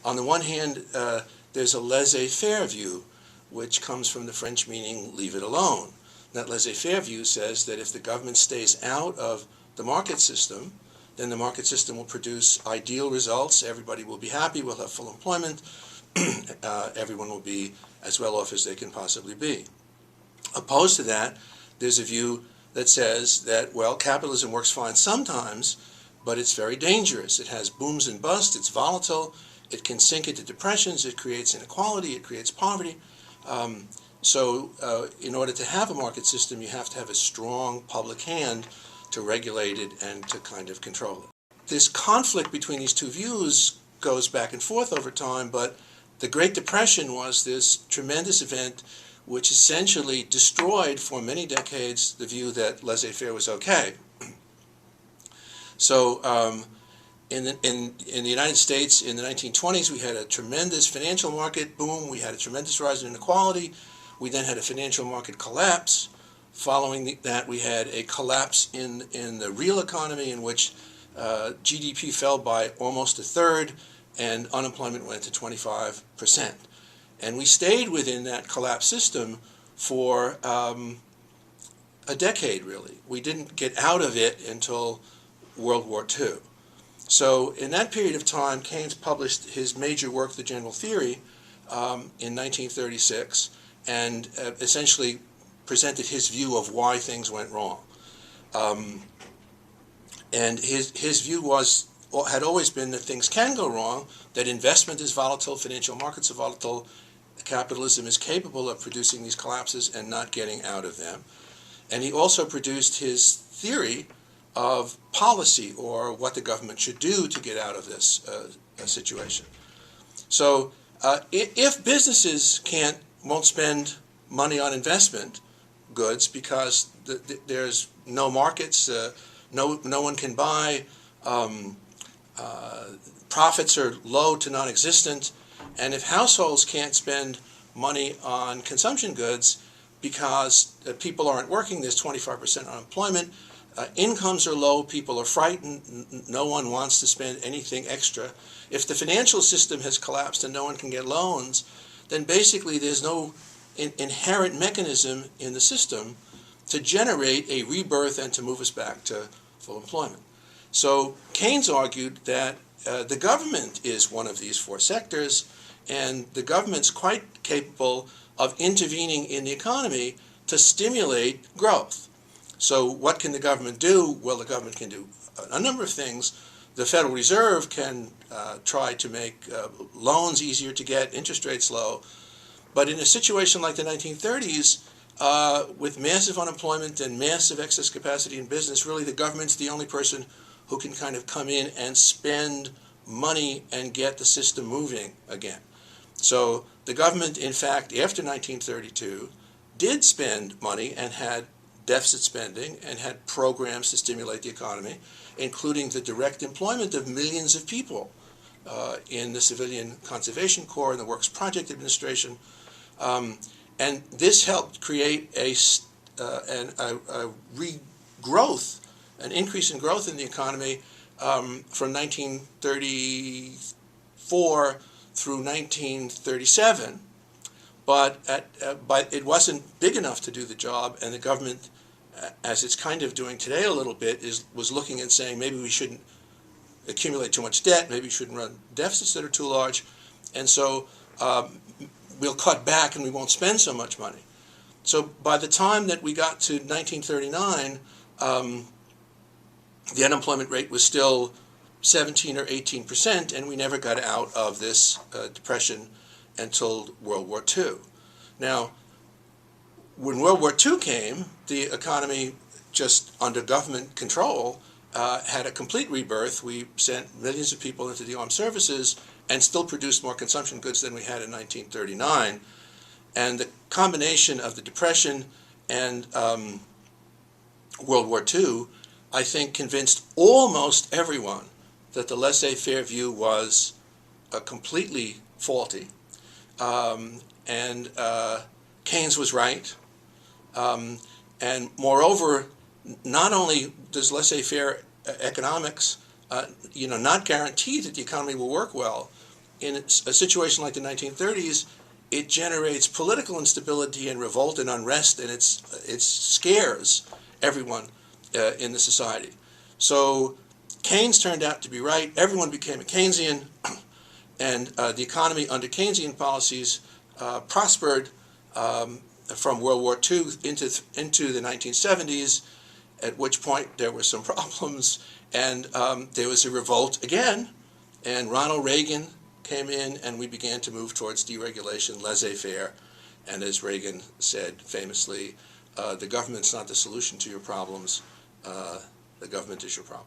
On the one hand, there's a laissez-faire view, which comes from the French meaning leave it alone. That laissez-faire view says that if the government stays out of the market system, then the market system will produce ideal results. Everybody will be happy, we'll have full employment, everyone will be as well off as they can possibly be. Opposed to that, there's a view that says that, well, capitalism works fine sometimes, but it's very dangerous. It has booms and busts, it's volatile, it can sink into depressions, it creates inequality, it creates poverty. So in order to have a market system, you have to have a strong public hand to regulate it and to kind of control it. This conflict between these two views goes back and forth over time, but the Great Depression was this tremendous event which essentially destroyed for many decades the view that laissez-faire was okay. So in the United States in the 1920s, we had a tremendous financial market boom. We had a tremendous rise in inequality. We then had a financial market collapse. Following that, we had a collapse in the real economy in which GDP fell by almost a third and unemployment went to 25%. And we stayed within that collapsed system for a decade, really. We didn't get out of it until World War II. So in that period of time, Keynes published his major work, The General Theory, in 1936, and essentially presented his view of why things went wrong. And his view had always been that things can go wrong, that investment is volatile, financial markets are volatile, capitalism is capable of producing these collapses and not getting out of them. And he also produced his theory of policy, or what the government should do to get out of this situation. So if businesses won't spend money on investment goods because there's no markets, no one can buy, profits are low to non-existent, and if households can't spend money on consumption goods because people aren't working, there's 25% unemployment, incomes are low, people are frightened, no one wants to spend anything extra. If the financial system has collapsed and no one can get loans, then basically there's no inherent mechanism in the system to generate a rebirth and to move us back to full employment. So Keynes argued that the government is one of these four sectors, and the government's quite capable of intervening in the economy to stimulate growth. So what can the government do? Well, the government can do a number of things. The Federal Reserve can try to make loans easier to get, interest rates low. But in a situation like the 1930s, with massive unemployment and massive excess capacity in business, really the government's the only person who can kind of come in and spend money and get the system moving again. So the government, in fact, after 1932, did spend money and had deficit spending and had programs to stimulate the economy, including the direct employment of millions of people in the Civilian Conservation Corps and the Works Project Administration. And this helped create a regrowth, an increase in growth in the economy from 1934 through 1937. But it wasn't big enough to do the job, and the government, as it's kind of doing today a little bit, was looking and saying maybe we shouldn't accumulate too much debt, maybe we shouldn't run deficits that are too large, and so we'll cut back and we won't spend so much money. So by the time that we got to 1939, the unemployment rate was still 17 or 18%, and we never got out of this depression until World War II. Now, when World War II came, the economy, just under government control, had a complete rebirth. We sent millions of people into the armed services and still produced more consumption goods than we had in 1939. And the combination of the Depression and World War II, I think, convinced almost everyone that the laissez-faire view was completely faulty. And Keynes was right. And moreover, not only does laissez-faire economics not guarantee that the economy will work well, in a situation like the 1930s, it generates political instability and revolt and unrest, and it scares everyone in the society. So Keynes turned out to be right. Everyone became a Keynesian, and the economy under Keynesian policies prospered from World War II into the 1970s, at which point there were some problems, and there was a revolt again, and Ronald Reagan came in, and we began to move towards deregulation, laissez-faire, and as Reagan said famously, the government's not the solution to your problems, the government is your problem.